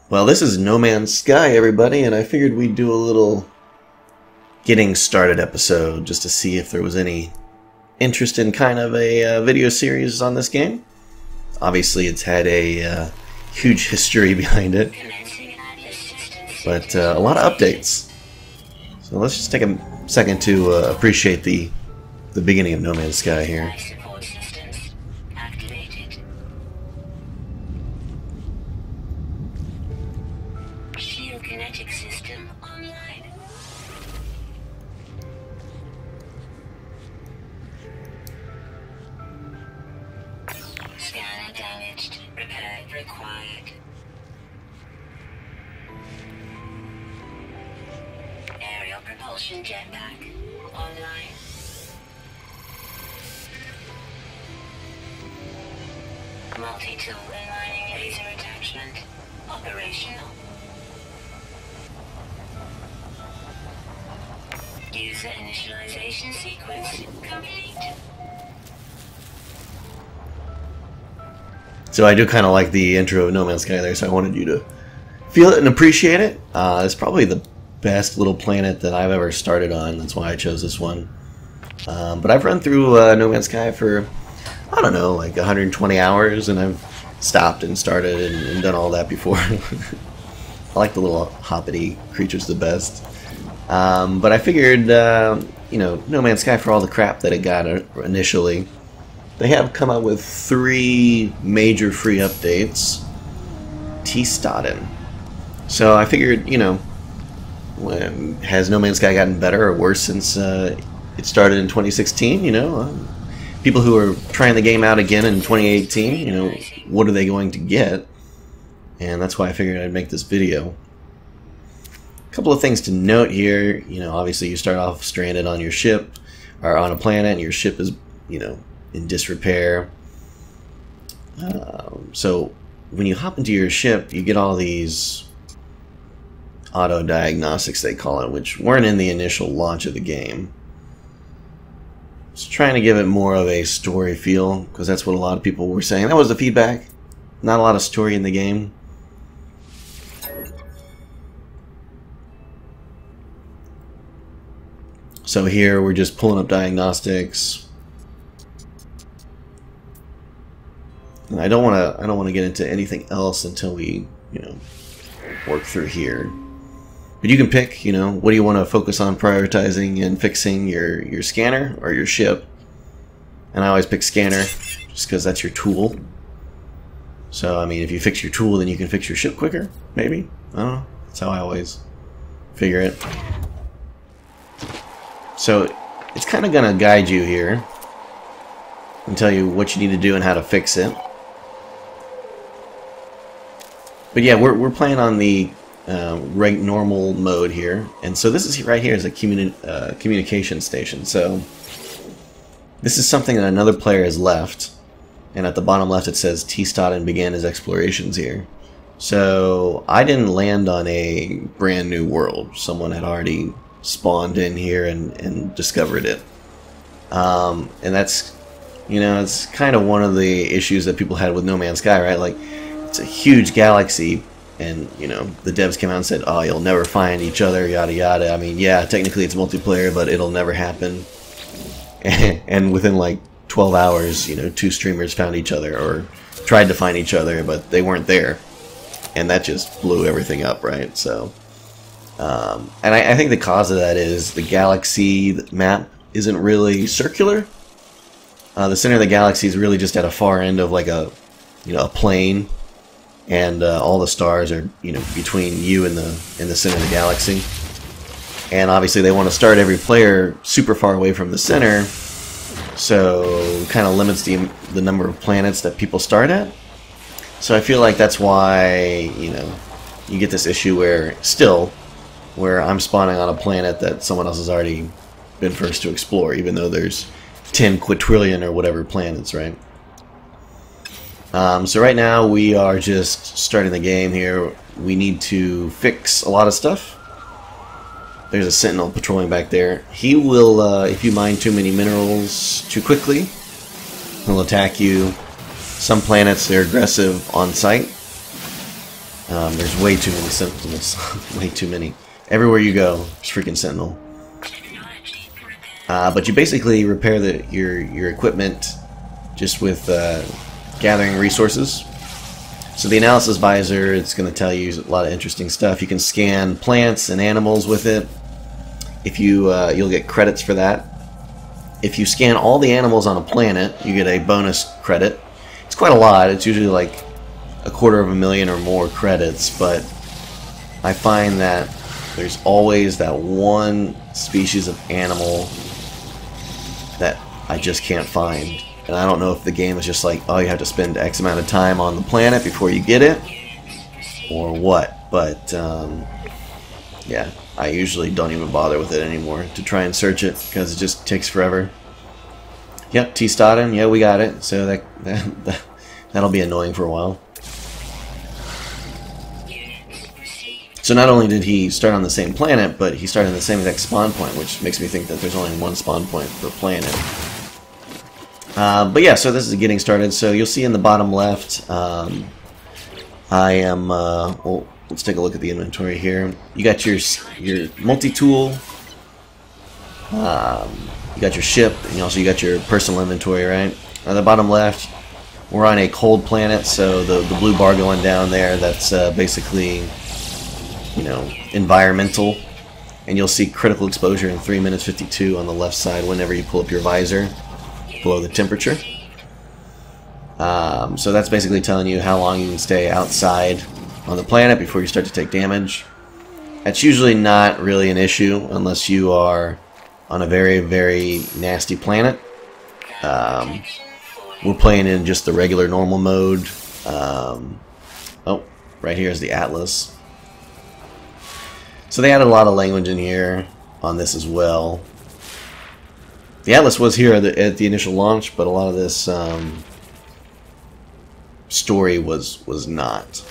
Well, this is No Man's Sky, everybody, and I figured we'd do a little getting started episode just to see if there was any interest in kind of a video series on this game. Obviously, it's had a huge history behind it, but a lot of updates. So let's just take a second to appreciate the beginning of No Man's Sky here. Propulsion jetpack online. Multi-tool and mining laser attachment operational. User initialization sequence complete. So I do kind of like the intro of No Man's Sky there, so I wanted you to feel it and appreciate it. It's probably the best little planet that I've ever started on. That's why I chose this one. But I've run through No Man's Sky for, I don't know, like 120 hours, and I've stopped and started and done all that before. I like the little hoppity creatures the best. But I figured, you know, No Man's Sky, for all the crap that it got initially, they have come out with 3 major free updates. T-Staden. So I figured, you know, has No Man's Sky gotten better or worse since it started in 2016? You know, people who are trying the game out again in 2018, you know, what are they going to get? And that's why I figured I'd make this video. A couple of things to note here. You know, obviously you start off stranded on your ship, or on a planet, and your ship is, you know, in disrepair. So when you hop into your ship, you get all these auto diagnostics, they call it, which weren't in the initial launch of the game. Just trying to give it more of a story feel, because that's what a lot of people were saying. That was the feedback. Not a lot of story in the game. So here we're just pulling up diagnostics. And I don't want to get into anything else until we, you know, work through here. But you can pick, you know, what do you want to focus on prioritizing and fixing, your scanner or your ship? And I always pick scanner, just because that's your tool. So, I mean, if you fix your tool, then you can fix your ship quicker, maybe? I don't know. That's how I always figure it. So, it's kind of going to guide you here and tell you what you need to do and how to fix it. But yeah, we're playing on the normal mode here, and so this is right here is a communication station. So this is something that another player has left, and at the bottom left it says T-Staden began his explorations here. So I didn't land on a brand new world. Someone had already spawned in here and discovered it, and that's, you know, it's kind of one of the issues that people had with No Man's Sky, right? Like, it's a huge galaxy, and, you know, the devs came out and said, oh, you'll never find each other, yada yada. I mean, yeah, technically it's multiplayer, but it'll never happen. And within like 12 hours, you know, 2 streamers found each other, or tried to find each other, but they weren't there. And that just blew everything up, right? So, and I think the cause of that is the galaxy map isn't really circular. The center of the galaxy is really just at a far end of like a, you know, a plane. And all the stars are, you know, between you and the center of the galaxy. And obviously they want to start every player super far away from the center, so it kind of limits the number of planets that people start at. So I feel like that's why, you know, you get this issue where I'm spawning on a planet that someone else has already been first to explore, even though there's 10 quadrillion or whatever planets, right? So right now we are just starting the game here. We need to fix a lot of stuff. There's a sentinel patrolling back there. He will, if you mine too many minerals too quickly, he'll attack you. Some planets, they're aggressive on sight. There's way too many sentinels. Way too many. Everywhere you go, there's freaking sentinel. But you basically repair your equipment just with gathering resources. So the analysis visor, it's going to tell you a lot of interesting stuff. You can scan plants and animals with it. If you you'll get credits for that. If you scan all the animals on a planet, you get a bonus credit. It's quite a lot. It's usually like 250,000 or more credits, but I find that there's always that one species of animal that I just can't find. And I don't know if the game is just like, oh, you have to spend X amount of time on the planet before you get it, or what. But, yeah, I usually don't even bother with it anymore to try and search it, because it just takes forever. Yep, T-Staden, yeah, we got it. So that'll be annoying for a while. So not only did he start on the same planet, but he started on the same exact spawn point, which makes me think that there's only one spawn point per planet. But yeah, so this is getting started. So you'll see in the bottom left, I am, well, let's take a look at the inventory here. You got your multi-tool, you got your ship, and also you got your personal inventory, right? On the bottom left, we're on a cold planet, so the blue bar going down there, that's basically, you know, environmental. And you'll see critical exposure in 3 minutes 52 on the left side whenever you pull up your visor below the temperature. So that's basically telling you how long you can stay outside on the planet before you start to take damage. That's usually not really an issue unless you are on a very, very nasty planet. We're playing in just the regular normal mode. Oh, right here is the Atlas. So they added a lot of language in here on this as well. The Atlas was here at the initial launch, but a lot of this story was not.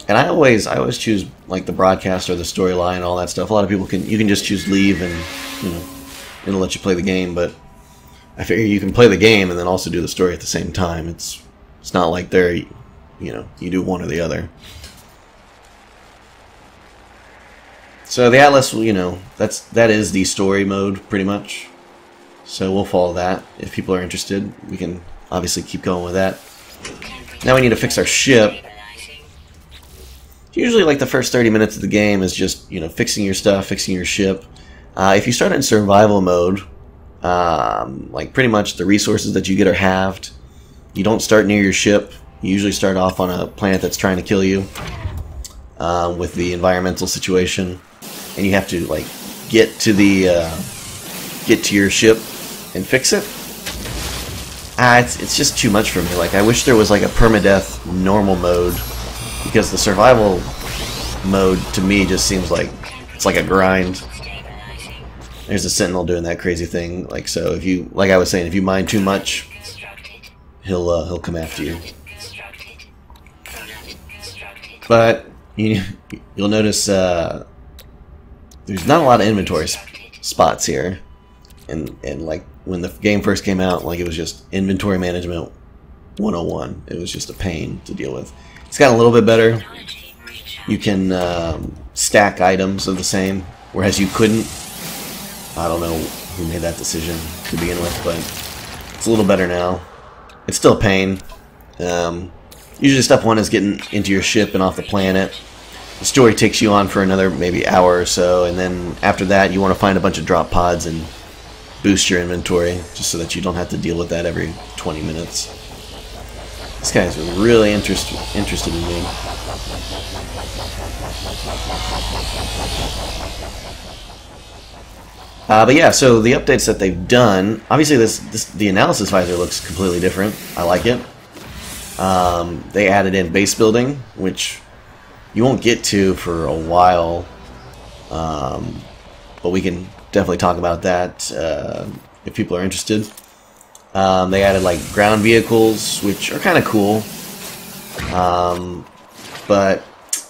And I always choose like the broadcast or the storyline and all that stuff. A lot of people you can just choose leave and, you know, it'll let you play the game, but I figure you can play the game and then also do the story at the same time. It's not like they're, you know, you do one or the other. So the Atlas, you know, that is the story mode pretty much. So we'll follow that. If people are interested, we can obviously keep going with that. Now we need to fix our ship. Usually like the first 30 minutes of the game is just, you know, fixing your stuff, fixing your ship. If you start in survival mode, like pretty much the resources that you get are halved. You don't start near your ship. You usually start off on a planet that's trying to kill you with the environmental situation, and you have to like get to your ship and fix it. It's just too much for me. Like I wish there was like a permadeath normal mode, because the survival mode to me just seems like it's like a grind. There's a sentinel doing that crazy thing. Like, so if you, like I was saying, if you mine too much, he'll come after you. But you'll notice there's not a lot of inventory spots here, and like when the game first came out, like it was just inventory management 101. It was just a pain to deal with. It's gotten a little bit better. You can stack items of the same, whereas you couldn't. I don't know who made that decision to begin with, but it's a little better now. It's still a pain. Usually step one is getting into your ship and off the planet. The story takes you on for another maybe hour or so, and then after that you want to find a bunch of drop pods and boost your inventory, just so that you don't have to deal with that every 20 minutes. This guy's really interested in me. But yeah, so the updates that they've done, obviously the analysis visor looks completely different. I like it. They added in base building, which you won't get to for a while, but we can definitely talk about that if people are interested. They added like ground vehicles, which are kind of cool, but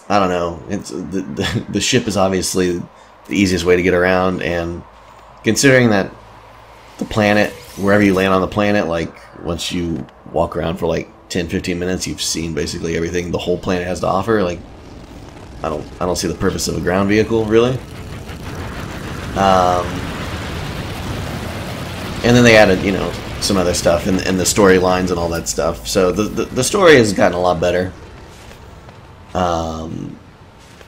I don't know. It's the ship is obviously the easiest way to get around, and considering that the planet, wherever you land on the planet, like once you walk around for like 10-15 minutes, you've seen basically everything the whole planet has to offer. Like, I don't see the purpose of a ground vehicle, really. And then they added, you know, some other stuff and the storylines and all that stuff. So the story has gotten a lot better.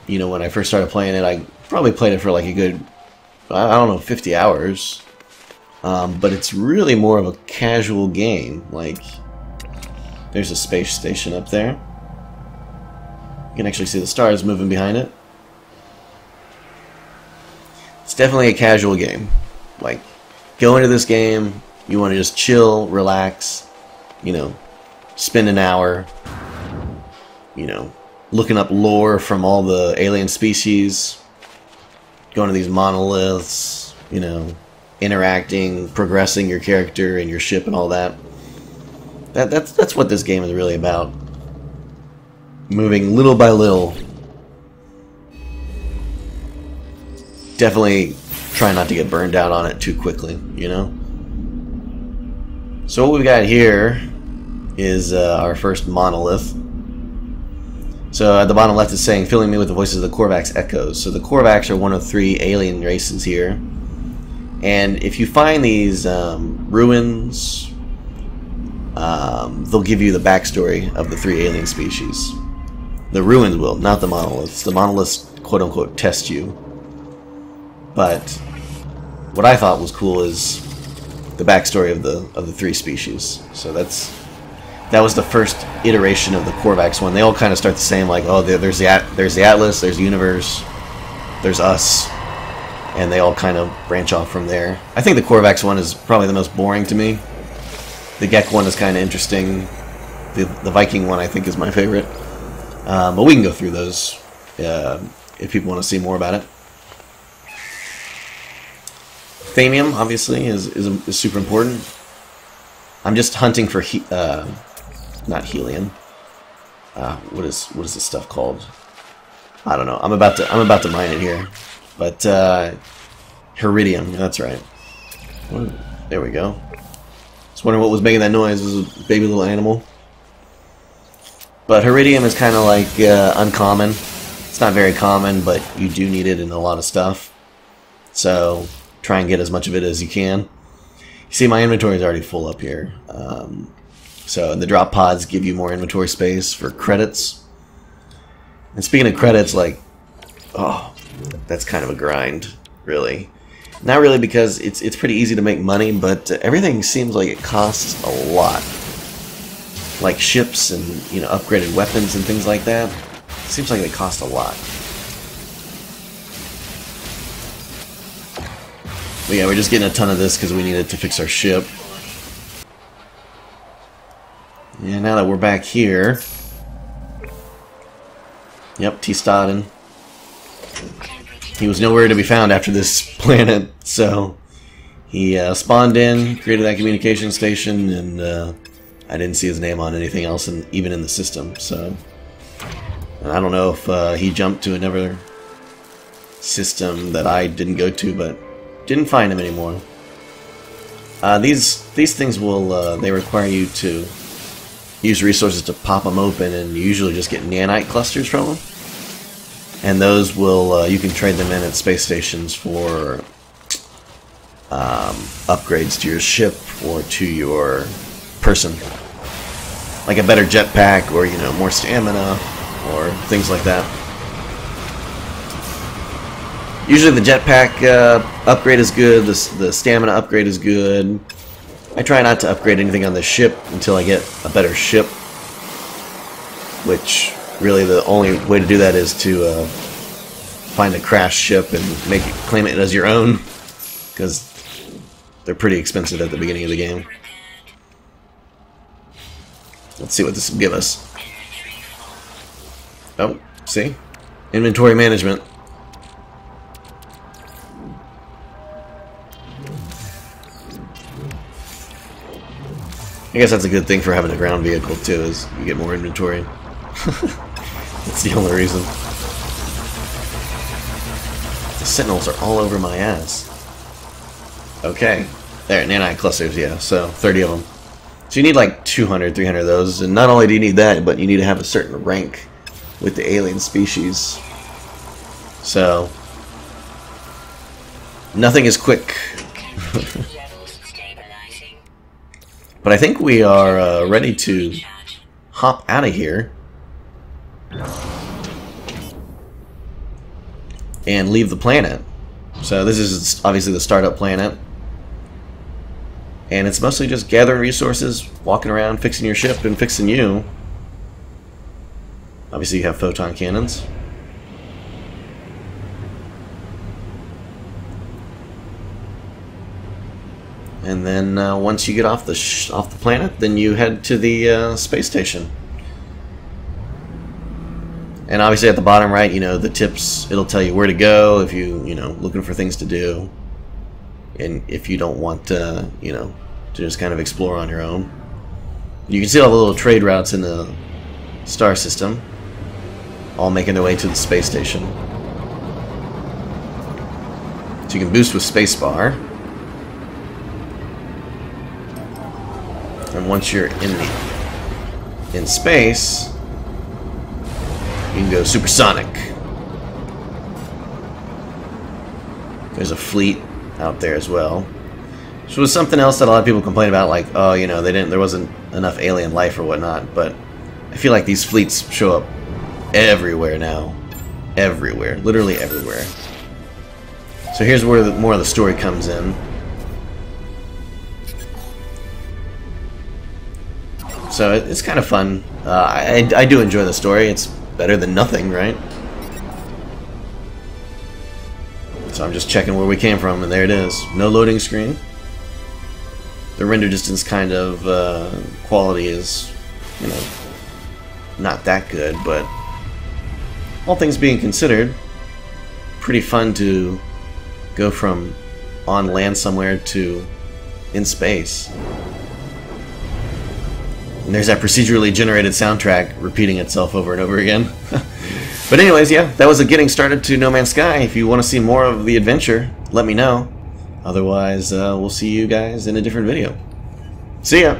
You know, when I first started playing it, I probably played it for like a good, I don't know, 50 hours. But it's really more of a casual game. Like, there's a space station up there. You can actually see the stars moving behind it. It's definitely a casual game. Like, go into this game, you want to just chill, relax, you know, spend an hour, you know, looking up lore from all the alien species, going to these monoliths, you know, interacting, progressing your character and your ship and all that. That's what this game is really about. Moving little by little. Definitely try not to get burned out on it too quickly, you know? So what we've got here is our first monolith. So at the bottom left is saying, filling me with the voices of the Korvax echoes. So the Korvax are one of 3 alien races here. And if you find these ruins, they'll give you the backstory of the 3 alien species. The ruins will, not the monoliths. The monoliths, quote-unquote, test you. But what I thought was cool is the backstory of the 3 species. So that was the first iteration of the Korvax one. They all kind of start the same, like, oh, there's the Atlas, there's the universe, there's us, and they all kind of branch off from there. I think the Korvax one is probably the most boring to me. The Gek one is kind of interesting. The Viking one I think is my favorite. But we can go through those if people want to see more about it. Thamium, obviously, is super important. I'm just hunting for not helium. What is this stuff called? I don't know. I'm about to mine it here, but Heridium. That's right. There we go. Just wondering what was making that noise. It was a baby little animal. But Heridium is kind of like uncommon. It's not very common, but you do need it in a lot of stuff. So try and get as much of it as you can. You see, my inventory is already full up here. So the drop pods give you more inventory space for credits. And speaking of credits, like, oh, that's kind of a grind, really. Not really, because it's pretty easy to make money, but everything seems like it costs a lot. Like ships and, you know, upgraded weapons and things like that. Seems like they cost a lot. But yeah, we're just getting a ton of this because we needed to fix our ship. And now that we're back here... Yep, T-Staden. He was nowhere to be found after this planet, so... He spawned in, created that communication station, and I didn't see his name on anything else, even in the system, so... And I don't know if he jumped to another system that I didn't go to, but didn't find him anymore. These things will, they require you to use resources to pop them open, and you usually just get nanite clusters from them. And those will, you can trade them in at space stations for upgrades to your ship or to your person. Like a better jetpack, or, you know, more stamina, or things like that. Usually the jetpack upgrade is good, the stamina upgrade is good. I try not to upgrade anything on the ship until I get a better ship. Which, really, the only way to do that is to find a crashed ship and claim it as your own. Because they're pretty expensive at the beginning of the game. Let's see what this will give us. Oh, see? Inventory management. I guess that's a good thing for having a ground vehicle too, is you get more inventory. That's the only reason. The Sentinels are all over my ass. Okay. There, nanite clusters, yeah. So 30 of them. So you need like 200, 300 of those. And not only do you need that, but you need to have a certain rank with the alien species. So nothing is quick. But I think we are ready to hop out of here and leave the planet. So this is obviously the startup planet. And it's mostly just gathering resources, walking around, fixing your ship, and fixing you. Obviously you have photon cannons. And then once you get off the planet, then you head to the space station. And obviously at the bottom right, you know, the tips, it'll tell you where to go if you know, looking for things to do. And if you don't want to, you know, to just kind of explore on your own. You can see all the little trade routes in the star system, all making their way to the space station. So you can boost with spacebar. And once you're in space, you can go supersonic. There's a fleet out there as well. Which was something else that a lot of people complain about, like, oh, you know, there wasn't enough alien life or whatnot. But I feel like these fleets show up everywhere now, everywhere, literally everywhere. So here's where more of the story comes in. So it's kind of fun. I do enjoy the story. It's better than nothing, right? So I'm just checking where we came from, and there it is. No loading screen. The render distance kind of quality is, you know, not that good, but all things being considered, pretty fun to go from on land somewhere to in space. And there's that procedurally generated soundtrack repeating itself over and over again. But anyways, yeah, that was a getting started to No Man's Sky. If you want to see more of the adventure, let me know. Otherwise, we'll see you guys in a different video. See ya!